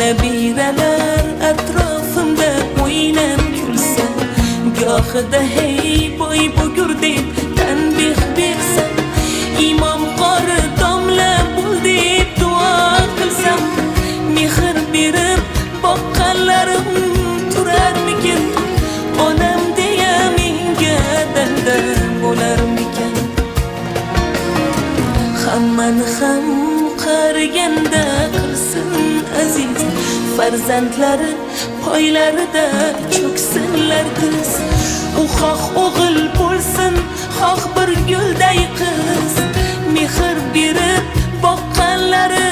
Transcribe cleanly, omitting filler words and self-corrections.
nabiralar atrofimda o'ynab kulsa, gohida hey boy bugur deb tanbeh bersa, imom qori domla bo'l deb duo qilsam, mehr berib boqqanlarim turarmikin, onam deya menga dalda bo'larmikin. Hammani ham qariganda qilsin aziz, farzandlari poylarida cho'ksinlar tiz. U xoh o'g'il bo'lsin, xoh bir gulday qiz, mehr berib boqqanlari